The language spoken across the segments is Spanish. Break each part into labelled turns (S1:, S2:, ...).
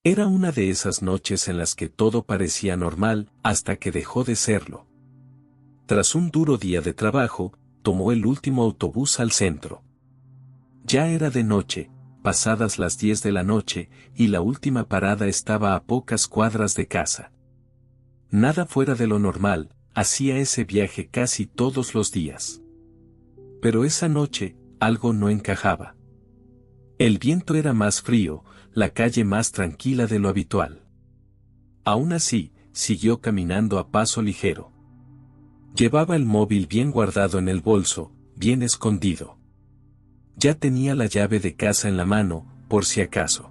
S1: Era una de esas noches en las que todo parecía normal, hasta que dejó de serlo. Tras un duro día de trabajo, tomó el último autobús al centro. Ya era de noche, pasadas las 10 de la noche, y la última parada estaba a pocas cuadras de casa. Nada fuera de lo normal, hacía ese viaje casi todos los días. Pero esa noche, algo no encajaba. El viento era más frío, la calle más tranquila de lo habitual. Aún así, siguió caminando a paso ligero. Llevaba el móvil bien guardado en el bolso, bien escondido. Ya tenía la llave de casa en la mano, por si acaso.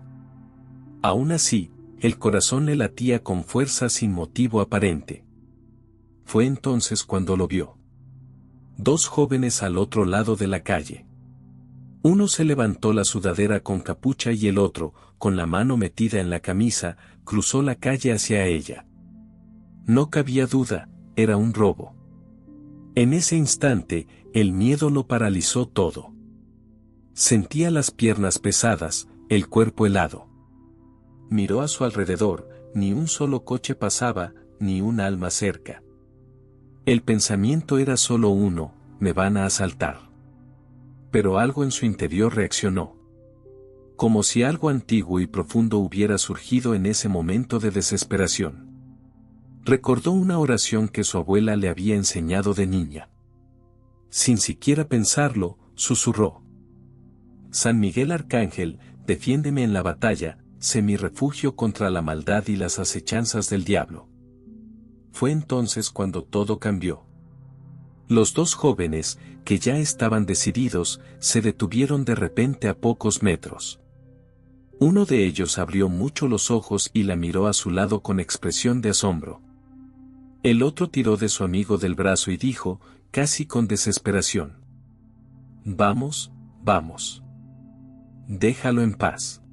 S1: Aún así, el corazón le latía con fuerza sin motivo aparente. Fue entonces cuando lo vio. Dos jóvenes al otro lado de la calle. Uno se levantó la sudadera con capucha y el otro, con la mano metida en la camisa, cruzó la calle hacia ella. No cabía duda, era un robo. En ese instante, el miedo lo paralizó todo. Sentía las piernas pesadas, el cuerpo helado. Miró a su alrededor, ni un solo coche pasaba, ni un alma cerca. El pensamiento era solo uno: me van a asaltar. Pero algo en su interior reaccionó. Como si algo antiguo y profundo hubiera surgido en ese momento de desesperación. Recordó una oración que su abuela le había enseñado de niña. Sin siquiera pensarlo, susurró: San Miguel Arcángel, defiéndeme en la batalla, sé mi refugio contra la maldad y las acechanzas del diablo. Fue entonces cuando todo cambió. Los dos jóvenes, que ya estaban decididos, se detuvieron de repente a pocos metros. Uno de ellos abrió mucho los ojos y la miró a su lado con expresión de asombro. El otro tiró de su amigo del brazo y dijo, casi con desesperación: Vamos, vamos. Déjalo en paz.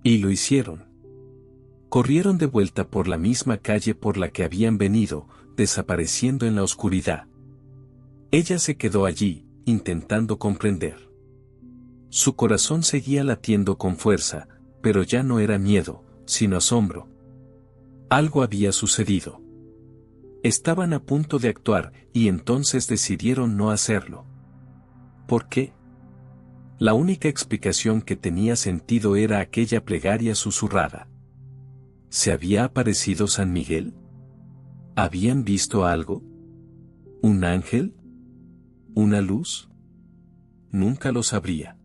S1: Y lo hicieron. Corrieron de vuelta por la misma calle por la que habían venido, desapareciendo en la oscuridad. Ella se quedó allí, intentando comprender. Su corazón seguía latiendo con fuerza, pero ya no era miedo, sino asombro. Algo había sucedido. Estaban a punto de actuar, y entonces decidieron no hacerlo. ¿Por qué? La única explicación que tenía sentido era aquella plegaria susurrada. ¿Se había aparecido San Miguel? ¿Habían visto algo? ¿Un ángel? ¿Una luz? Nunca lo sabría.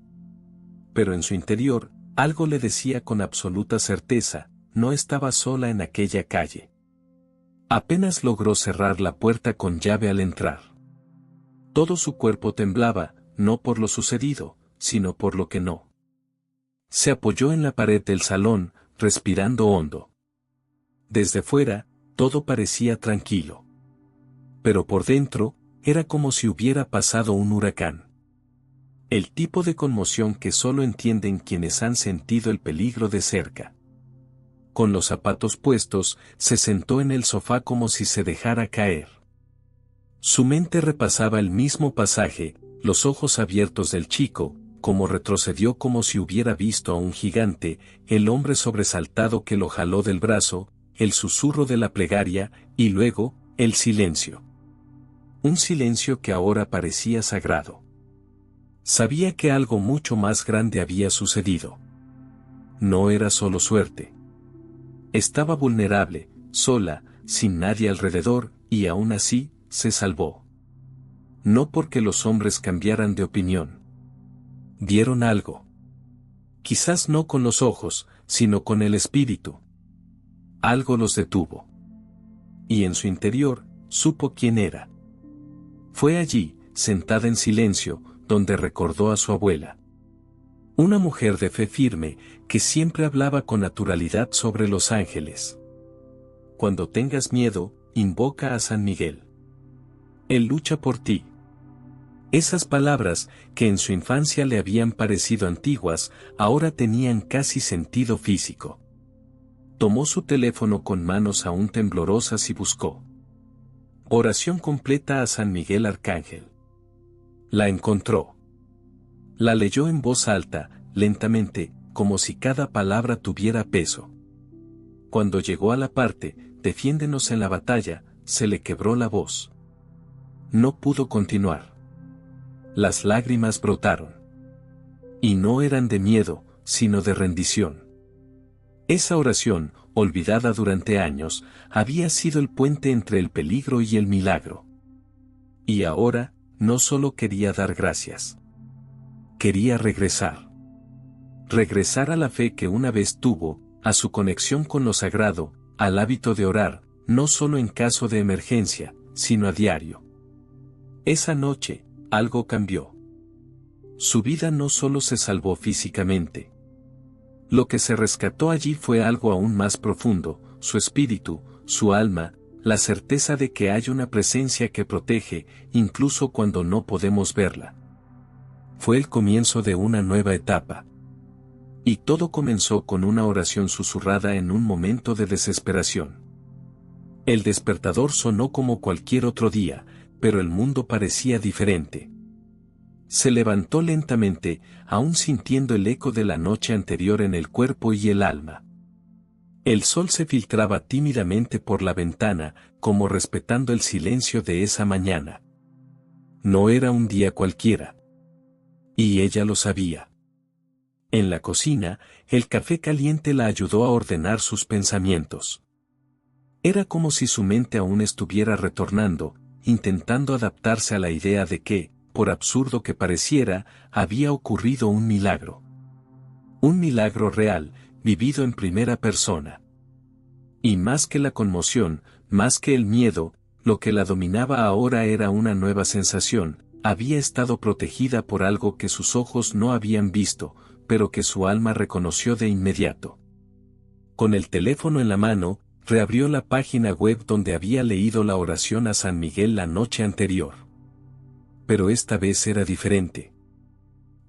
S1: Pero en su interior, algo le decía con absoluta certeza: no estaba sola en aquella calle. Apenas logró cerrar la puerta con llave al entrar. Todo su cuerpo temblaba, no por lo sucedido, sino por lo que no. Se apoyó en la pared del salón, respirando hondo. Desde fuera, todo parecía tranquilo. Pero por dentro, era como si hubiera pasado un huracán. El tipo de conmoción que solo entienden quienes han sentido el peligro de cerca. Con los zapatos puestos, se sentó en el sofá como si se dejara caer. Su mente repasaba el mismo pasaje, los ojos abiertos del chico, como retrocedió como si hubiera visto a un gigante, el hombre sobresaltado que lo jaló del brazo, el susurro de la plegaria, y luego, el silencio. Un silencio que ahora parecía sagrado. Sabía que algo mucho más grande había sucedido. No era solo suerte. Estaba vulnerable, sola, sin nadie alrededor, y aún así, se salvó. No porque los hombres cambiaran de opinión. Vieron algo. Quizás no con los ojos, sino con el espíritu. Algo los detuvo. Y en su interior, supo quién era. Fue allí, sentada en silencio, donde recordó a su abuela. Una mujer de fe firme, que siempre hablaba con naturalidad sobre los ángeles. Cuando tengas miedo, invoca a San Miguel. Él lucha por ti. Esas palabras, que en su infancia le habían parecido antiguas, ahora tenían casi sentido físico. Tomó su teléfono con manos aún temblorosas y buscó. Oración completa a San Miguel Arcángel. La encontró. La leyó en voz alta, lentamente, como si cada palabra tuviera peso. Cuando llegó a la parte, defiéndenos en la batalla, se le quebró la voz. No pudo continuar. Las lágrimas brotaron. Y no eran de miedo, sino de rendición. Esa oración, olvidada durante años, había sido el puente entre el peligro y el milagro. Y ahora, no solo quería dar gracias. Quería regresar. Regresar a la fe que una vez tuvo, a su conexión con lo sagrado, al hábito de orar, no solo en caso de emergencia, sino a diario. Esa noche, algo cambió. Su vida no solo se salvó físicamente. Lo que se rescató allí fue algo aún más profundo, su espíritu, su alma, la certeza de que hay una presencia que protege, incluso cuando no podemos verla. Fue el comienzo de una nueva etapa. Y todo comenzó con una oración susurrada en un momento de desesperación. El despertador sonó como cualquier otro día, pero el mundo parecía diferente. Se levantó lentamente, aún sintiendo el eco de la noche anterior en el cuerpo y el alma. El sol se filtraba tímidamente por la ventana, como respetando el silencio de esa mañana. No era un día cualquiera. Y ella lo sabía. En la cocina, el café caliente la ayudó a ordenar sus pensamientos. Era como si su mente aún estuviera retornando, intentando adaptarse a la idea de que, por absurdo que pareciera, había ocurrido un milagro. Un milagro real, vivido en primera persona. Y más que la conmoción, más que el miedo, lo que la dominaba ahora era una nueva sensación, había estado protegida por algo que sus ojos no habían visto, pero que su alma reconoció de inmediato. Con el teléfono en la mano, reabrió la página web donde había leído la oración a San Miguel la noche anterior. Pero esta vez era diferente.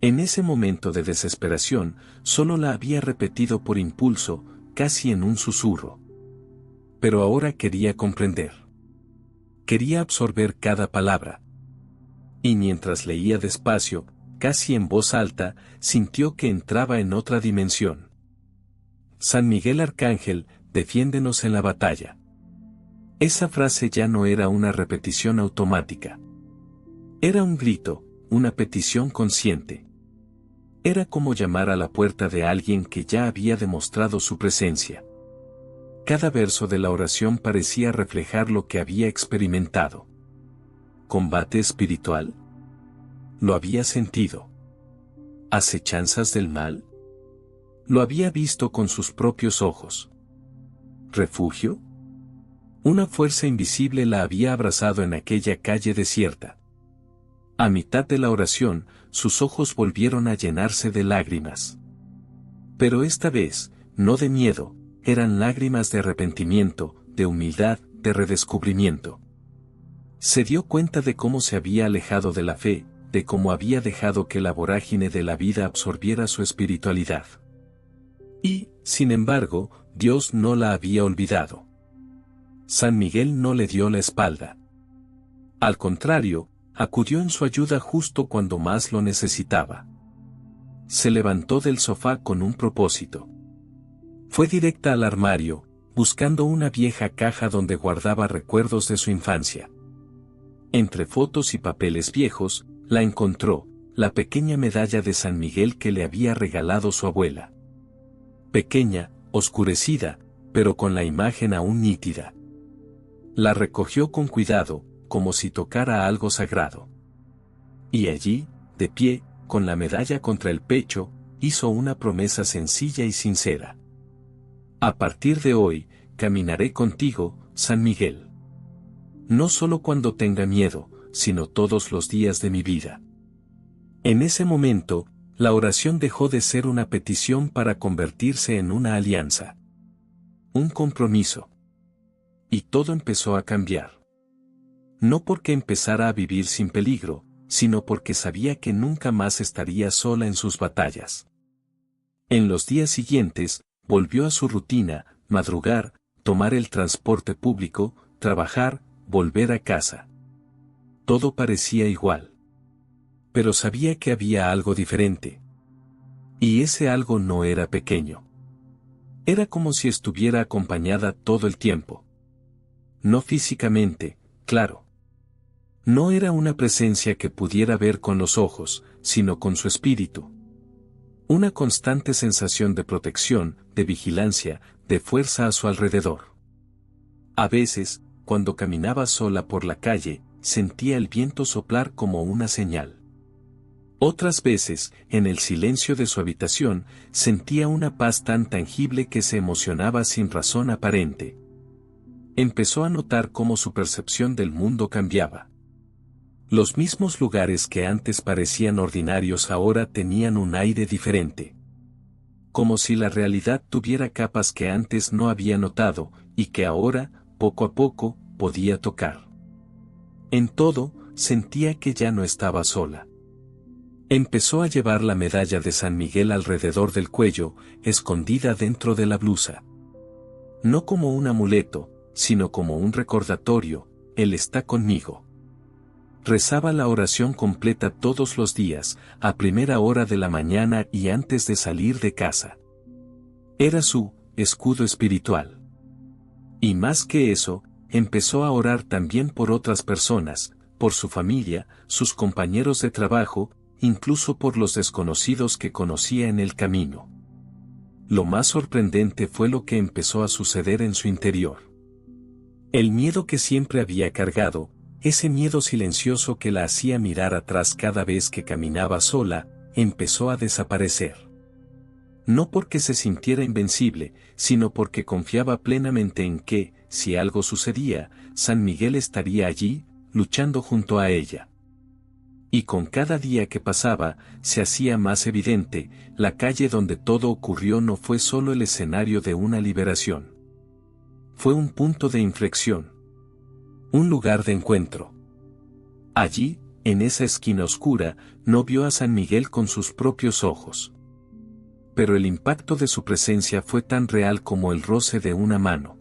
S1: En ese momento de desesperación, solo la había repetido por impulso, casi en un susurro. Pero ahora quería comprender. Quería absorber cada palabra. Y mientras leía despacio, casi en voz alta, sintió que entraba en otra dimensión. San Miguel Arcángel, defiéndenos en la batalla. Esa frase ya no era una repetición automática. Era un grito, una petición consciente. Era como llamar a la puerta de alguien que ya había demostrado su presencia. Cada verso de la oración parecía reflejar lo que había experimentado. ¿Combate espiritual? Lo había sentido. ¿Acechanzas del mal? Lo había visto con sus propios ojos. ¿Refugio? Una fuerza invisible la había abrazado en aquella calle desierta. A mitad de la oración, sus ojos volvieron a llenarse de lágrimas. Pero esta vez, no de miedo, eran lágrimas de arrepentimiento, de humildad, de redescubrimiento. Se dio cuenta de cómo se había alejado de la fe, de cómo había dejado que la vorágine de la vida absorbiera su espiritualidad. Y, sin embargo, Dios no la había olvidado. San Miguel no le dio la espalda. Al contrario, acudió en su ayuda justo cuando más lo necesitaba. Se levantó del sofá con un propósito. Fue directa al armario, buscando una vieja caja donde guardaba recuerdos de su infancia. Entre fotos y papeles viejos, la encontró, la pequeña medalla de San Miguel que le había regalado su abuela. Pequeña, oscurecida, pero con la imagen aún nítida. La recogió con cuidado, como si tocara algo sagrado. Y allí, de pie, con la medalla contra el pecho, hizo una promesa sencilla y sincera. A partir de hoy, caminaré contigo, San Miguel. No solo cuando tenga miedo, sino todos los días de mi vida. En ese momento, la oración dejó de ser una petición para convertirse en una alianza. Un compromiso. Y todo empezó a cambiar. No porque empezara a vivir sin peligro, sino porque sabía que nunca más estaría sola en sus batallas. En los días siguientes, volvió a su rutina, madrugar, tomar el transporte público, trabajar, volver a casa. Todo parecía igual. Pero sabía que había algo diferente. Y ese algo no era pequeño. Era como si estuviera acompañada todo el tiempo. No físicamente, claro. No era una presencia que pudiera ver con los ojos, sino con su espíritu. Una constante sensación de protección, de vigilancia, de fuerza a su alrededor. A veces, cuando caminaba sola por la calle, sentía el viento soplar como una señal. Otras veces, en el silencio de su habitación, sentía una paz tan tangible que se emocionaba sin razón aparente. Empezó a notar cómo su percepción del mundo cambiaba. Los mismos lugares que antes parecían ordinarios ahora tenían un aire diferente. Como si la realidad tuviera capas que antes no había notado, y que ahora, poco a poco, podía tocar. En todo, sentía que ya no estaba sola. Empezó a llevar la medalla de San Miguel alrededor del cuello, escondida dentro de la blusa. No como un amuleto, sino como un recordatorio: Él está conmigo. Rezaba la oración completa todos los días, a primera hora de la mañana y antes de salir de casa. Era su escudo espiritual. Y más que eso, empezó a orar también por otras personas, por su familia, sus compañeros de trabajo, incluso por los desconocidos que conocía en el camino. Lo más sorprendente fue lo que empezó a suceder en su interior. El miedo que siempre había cargado, ese miedo silencioso que la hacía mirar atrás cada vez que caminaba sola, empezó a desaparecer. No porque se sintiera invencible, sino porque confiaba plenamente en que, si algo sucedía, San Miguel estaría allí, luchando junto a ella. Y con cada día que pasaba, se hacía más evidente: la calle donde todo ocurrió no fue solo el escenario de una liberación. Fue un punto de inflexión. Un lugar de encuentro. Allí, en esa esquina oscura, no vio a San Miguel con sus propios ojos. Pero el impacto de su presencia fue tan real como el roce de una mano.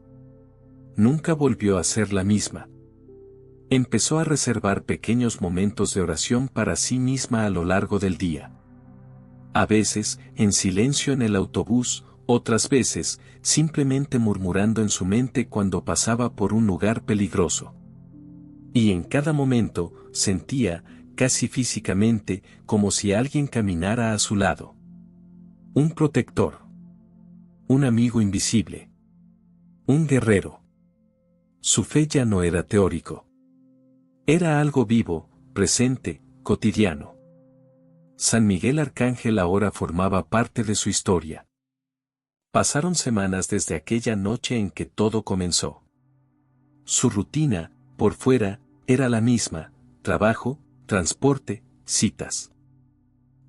S1: Nunca volvió a ser la misma. Empezó a reservar pequeños momentos de oración para sí misma a lo largo del día. A veces, en silencio en el autobús, otras veces, simplemente murmurando en su mente cuando pasaba por un lugar peligroso. Y en cada momento, sentía, casi físicamente, como si alguien caminara a su lado. Un protector. Un amigo invisible. Un guerrero. Su fe ya no era teórico. Era algo vivo, presente, cotidiano. San Miguel Arcángel ahora formaba parte de su historia. Pasaron semanas desde aquella noche en que todo comenzó. Su rutina, por fuera, era la misma: trabajo, transporte, citas.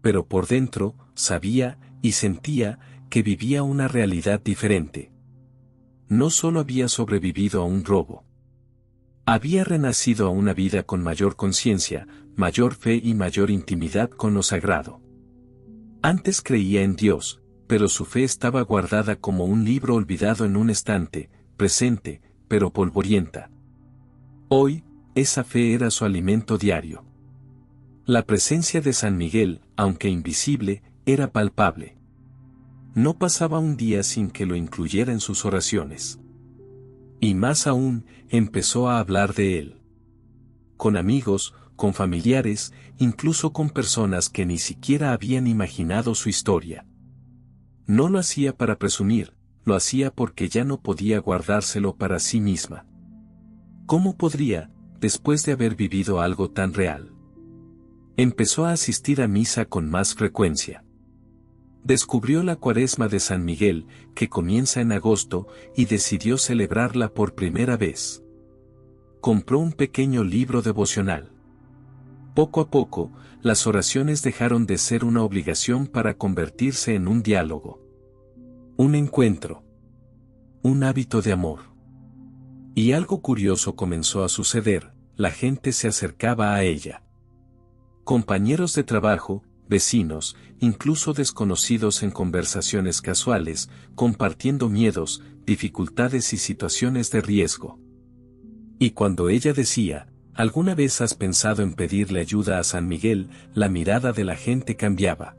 S1: Pero por dentro, sabía, y sentía, que vivía una realidad diferente. No solo había sobrevivido a un robo. Había renacido a una vida con mayor conciencia, mayor fe y mayor intimidad con lo sagrado. Antes creía en Dios, pero su fe estaba guardada como un libro olvidado en un estante, presente, pero polvorienta. Hoy, esa fe era su alimento diario. La presencia de San Miguel, aunque invisible, era palpable. No pasaba un día sin que lo incluyera en sus oraciones. Y más aún, empezó a hablar de él. Con amigos, con familiares, incluso con personas que ni siquiera habían imaginado su historia. No lo hacía para presumir, lo hacía porque ya no podía guardárselo para sí misma. ¿Cómo podría, después de haber vivido algo tan real? Empezó a asistir a misa con más frecuencia. Descubrió la Cuaresma de San Miguel, que comienza en agosto, y decidió celebrarla por primera vez. Compró un pequeño libro devocional. Poco a poco, las oraciones dejaron de ser una obligación para convertirse en un diálogo. Un encuentro. Un hábito de amor. Y algo curioso comenzó a suceder: la gente se acercaba a ella. Compañeros de trabajo, vecinos, incluso desconocidos en conversaciones casuales, compartiendo miedos, dificultades y situaciones de riesgo. Y cuando ella decía: ¿alguna vez has pensado en pedirle ayuda a San Miguel?, la mirada de la gente cambiaba.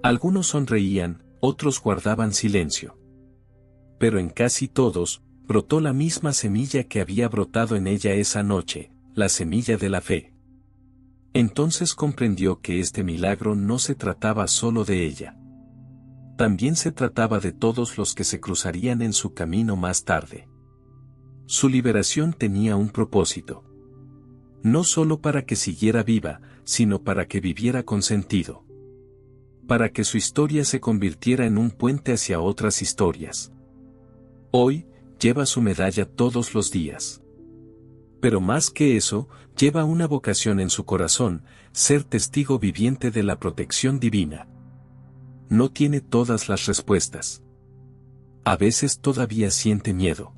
S1: Algunos sonreían, otros guardaban silencio. Pero en casi todos, brotó la misma semilla que había brotado en ella esa noche, la semilla de la fe. Entonces comprendió que este milagro no se trataba solo de ella. También se trataba de todos los que se cruzarían en su camino más tarde. Su liberación tenía un propósito. No solo para que siguiera viva, sino para que viviera con sentido. Para que su historia se convirtiera en un puente hacia otras historias. Hoy, lleva su medalla todos los días. Pero más que eso, lleva una vocación en su corazón, ser testigo viviente de la protección divina. No tiene todas las respuestas. A veces todavía siente miedo.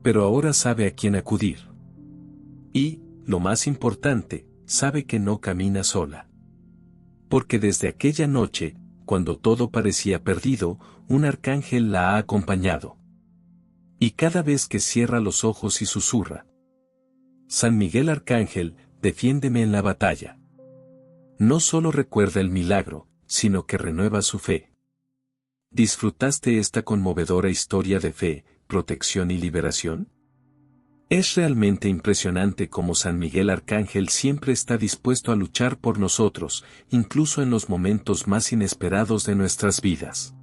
S1: Pero ahora sabe a quién acudir. Y, lo más importante, sabe que no camina sola. Porque desde aquella noche, cuando todo parecía perdido, un arcángel la ha acompañado. Y cada vez que cierra los ojos y susurra: San Miguel Arcángel, defiéndeme en la batalla. No solo recuerda el milagro, sino que renueva su fe. ¿Disfrutaste esta conmovedora historia de fe, protección y liberación? Es realmente impresionante cómo San Miguel Arcángel siempre está dispuesto a luchar por nosotros, incluso en los momentos más inesperados de nuestras vidas.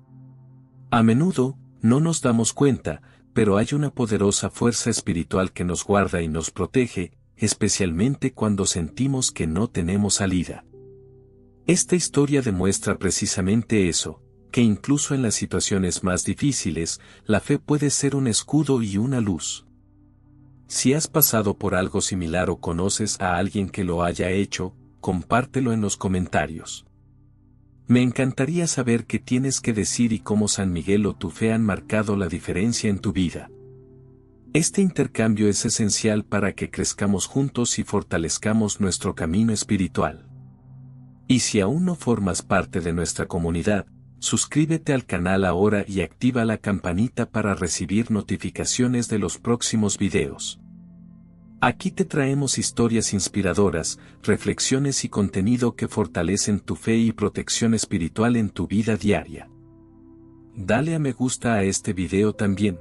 S1: A menudo, no nos damos cuenta, pero hay una poderosa fuerza espiritual que nos guarda y nos protege, especialmente cuando sentimos que no tenemos salida. Esta historia demuestra precisamente eso, que incluso en las situaciones más difíciles, la fe puede ser un escudo y una luz. Si has pasado por algo similar o conoces a alguien que lo haya hecho, compártelo en los comentarios. Me encantaría saber qué tienes que decir y cómo San Miguel o tu fe han marcado la diferencia en tu vida. Este intercambio es esencial para que crezcamos juntos y fortalezcamos nuestro camino espiritual. Y si aún no formas parte de nuestra comunidad, suscríbete al canal ahora y activa la campanita para recibir notificaciones de los próximos videos. Aquí te traemos historias inspiradoras, reflexiones y contenido que fortalecen tu fe y protección espiritual en tu vida diaria. Dale a me gusta a este video también.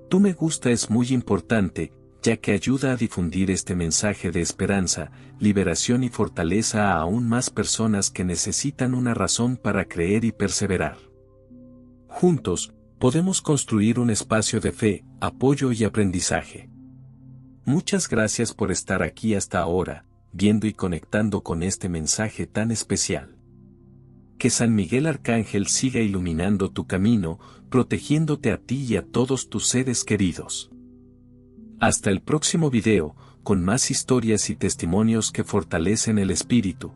S1: Tu me gusta es muy importante, ya que ayuda a difundir este mensaje de esperanza, liberación y fortaleza a aún más personas que necesitan una razón para creer y perseverar. Juntos, podemos construir un espacio de fe, apoyo y aprendizaje. Muchas gracias por estar aquí hasta ahora, viendo y conectando con este mensaje tan especial. Que San Miguel Arcángel siga iluminando tu camino, protegiéndote a ti y a todos tus seres queridos. Hasta el próximo video, con más historias y testimonios que fortalecen el espíritu,